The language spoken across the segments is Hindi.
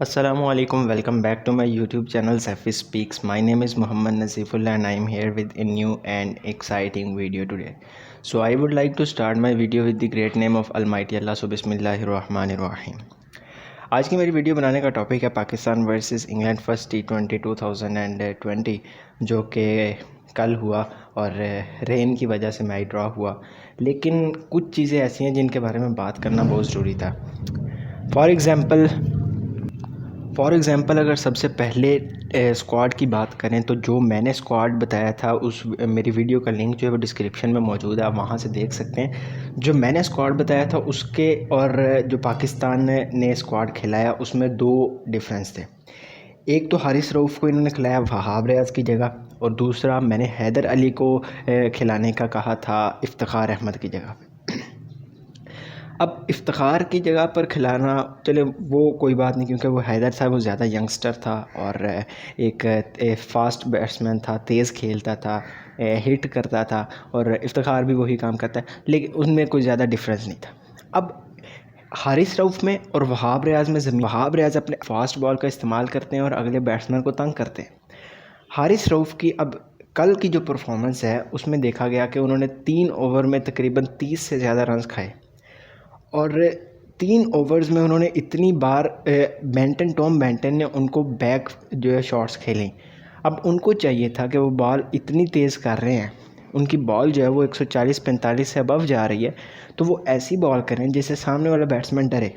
Assalamualaikum. Welcome back to my YouTube channel Zaeffi Speaks. My name is Muhammad Nazifullah and I am here with a new and exciting video today. So I would like to start my video with the great name of Almighty Allah. So Bismillahirrahmanirrahim. आज की मेरी वीडियो बनाने का टॉपिक है Pakistan versus England first T20 2020 जो कि कल हुआ और रेन की वजह से मैच ड्रॉ हुआ, लेकिन कुछ चीज़ें ऐसी हैं जिनके बारे में बात करना बहुत ज़रूरी था। फॉर एग्ज़ाम्पल अगर सबसे पहले स्क्वाड की बात करें तो जो मैंने स्क्वाड बताया था उस मेरी वीडियो का लिंक जो है वो डिस्क्रिप्शन में मौजूद है, आप वहाँ से देख सकते हैं। जो मैंने स्क्वाड बताया था उसके और जो पाकिस्तान ने स्क्वाड खिलाया उसमें दो डिफरेंस थे। एक तो हारिस रऊफ़ को इन्होंने खिलाया वहाब रियाज़ की जगह, और दूसरा मैंने हैदर अली को खिलाने का कहा था इफ्तिखार अहमद की जगह पे। अब इफ्तिखार की जगह पर खिलाना चले वो कोई बात नहीं, क्योंकि वो हैदर साहब वो ज़्यादा यंगस्टर था और एक फ़ास्ट बैट्समैन था, तेज़ खेलता था, हिट करता था, और इफ्तिखार भी वही काम करता है, लेकिन उनमें कोई ज़्यादा डिफरेंस नहीं था। अब हारिस रऊफ़ में और वहाब रियाज़ में वहाब रियाज़ अपने फ़ास्ट बॉल का इस्तेमाल करते हैं और अगले बैट्समैन को तंग करते हैं। हारिस रऊफ़ की अब कल की जो परफॉर्मेंस है उसमें देखा गया कि उन्होंने 3 ओवर में तकरीबन 30 से ज़्यादा रन्स खाए और 3 ओवर्स में उन्होंने इतनी बार टॉम बैंटन ने उनको बैक जो है शॉट्स खेलें। अब उनको चाहिए था कि वो बॉल इतनी तेज़ कर रहे हैं, उनकी बॉल जो है वो 140-45 से अबव जा रही है, तो वो ऐसी बॉल करें जिससे सामने वाला बैट्समैन डरे।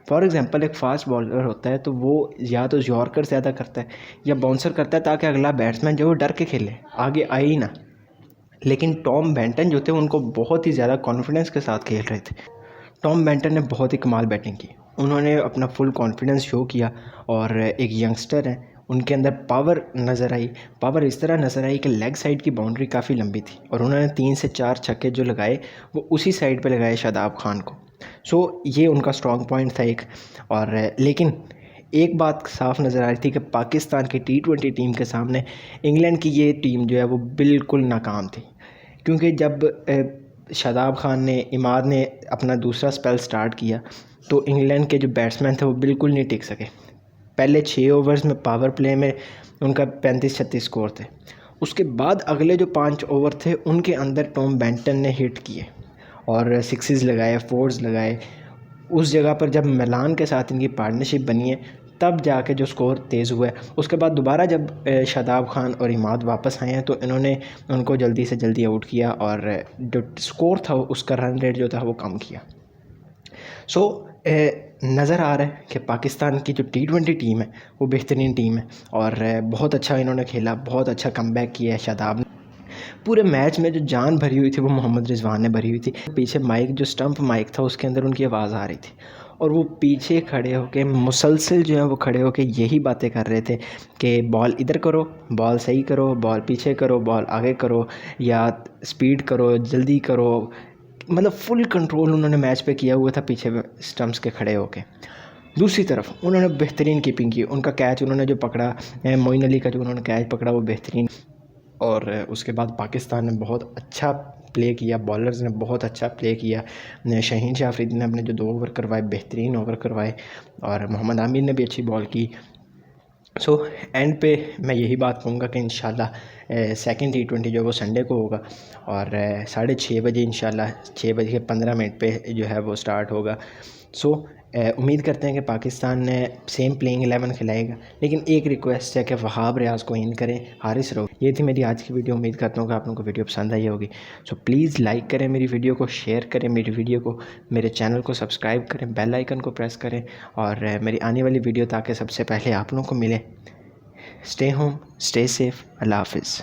फॉर एग्ज़ाम्पल एक फ़ास्ट बॉलर होता है तो वो या तो यॉर्कर ज़्यादा करता है या बाउंसर करता है ताकि अगला बैट्समैन जो है वो डर के खेले, आगे आए ही ना। लेकिन टॉम बैंटन जो थे उनको बहुत ही ज़्यादा कॉन्फिडेंस के साथ खेल रहे थे। टॉम बैंटन ने बहुत ही कमाल बैटिंग की, उन्होंने अपना फुल कॉन्फिडेंस शो किया और एक यंगस्टर हैं, उनके अंदर पावर नज़र आई। पावर इस तरह नज़र आई कि लेग साइड की बाउंड्री काफ़ी लंबी थी और उन्होंने 3 से 4 छक्के जो लगाए वो उसी साइड पे लगाए शादाब खान को। सो ये उनका स्ट्रॉन्ग पॉइंट था एक। और लेकिन एक बात साफ नज़र आ रही थी कि पाकिस्तान की T20 टीम के सामने इंग्लैंड की ये टीम जो है वो बिल्कुल नाकाम थी, क्योंकि जब शादाब खान ने इमाद ने अपना दूसरा स्पेल स्टार्ट किया तो इंग्लैंड के जो बैट्समैन थे वो बिल्कुल नहीं टिक सके। पहले 6 ओवर्स में पावर प्ले में उनका 35-36 स्कोर थे। उसके बाद अगले जो 5 ओवर थे उनके अंदर टॉम बैंटन ने हिट किए और सिक्सेस लगाए, फोर्स लगाए। उस जगह पर जब मिलान के साथ इनकी पार्टनरशिप बनी है तब जाके जो स्कोर तेज़ हुआ है। उसके बाद दोबारा जब शादाब खान और इमाद वापस आए हैं तो इन्होंने उनको जल्दी से जल्दी आउट किया और जो स्कोर था उसका रन रेट जो था वो कम किया। सो नज़र आ रहा है कि पाकिस्तान की जो T20 टीम है वो बेहतरीन टीम है और बहुत अच्छा इन्होंने खेला, बहुत अच्छा कमबैक किया है शादाब ने। पूरे मैच में जो जान भरी हुई थी वो मोहम्मद रिजवान ने भरी हुई थी। पीछे माइक जो स्टंप माइक था उसके अंदर उनकी आवाज़ आ रही थी और वो पीछे खड़े होके मुसलसल जो है वो खड़े होके यही बातें कर रहे थे कि बॉल इधर करो, बॉल सही करो, बॉल पीछे करो, बॉल आगे करो, या स्पीड करो, जल्दी करो। मतलब फुल कंट्रोल उन्होंने मैच पे किया हुआ था पीछे स्टंप्स के खड़े होके। दूसरी तरफ उन्होंने बेहतरीन कीपिंग की, उनका कैच उन्होंने जो पकड़ा, मोइन अली का जो उन्होंने कैच पकड़ा वो बेहतरीन। और उसके बाद पाकिस्तान ने बहुत अच्छा प्ले किया, बॉलर्स ने बहुत अच्छा प्ले किया। शहीन शाह अफरीदी ने अपने जो 2 ओवर करवाए बेहतरीन ओवर करवाए और मोहम्मद आमिर ने भी अच्छी बॉल की। सो एंड पे मैं यही बात कहूँगा कि इंशाल्लाह सेकंड T20 जो वो संडे को होगा और 6:30 बजे इंशाल्लाह 6:15 पे जो है वो स्टार्ट होगा। सो उम्मीद करते हैं कि पाकिस्तान ने सेम प्लेइंग 11 खिलाएगा, लेकिन एक रिक्वेस्ट है कि वहाब रियाज़ को इन करें, हारिस रऊफ़। ये थी मेरी आज की वीडियो। उम्मीद करता हूँ कि आप लोगों को वीडियो पसंद आई होगी। सो प्लीज़ लाइक करें मेरी वीडियो को, शेयर करें मेरी वीडियो को, मेरे चैनल को सब्सक्राइब करें, बेल आइकन को प्रेस करें और मेरी आने वाली वीडियो ताकि सबसे पहले आप लोगों को मिले। स्टे होम, स्टे सेफ, अल्लाह हाफिज़।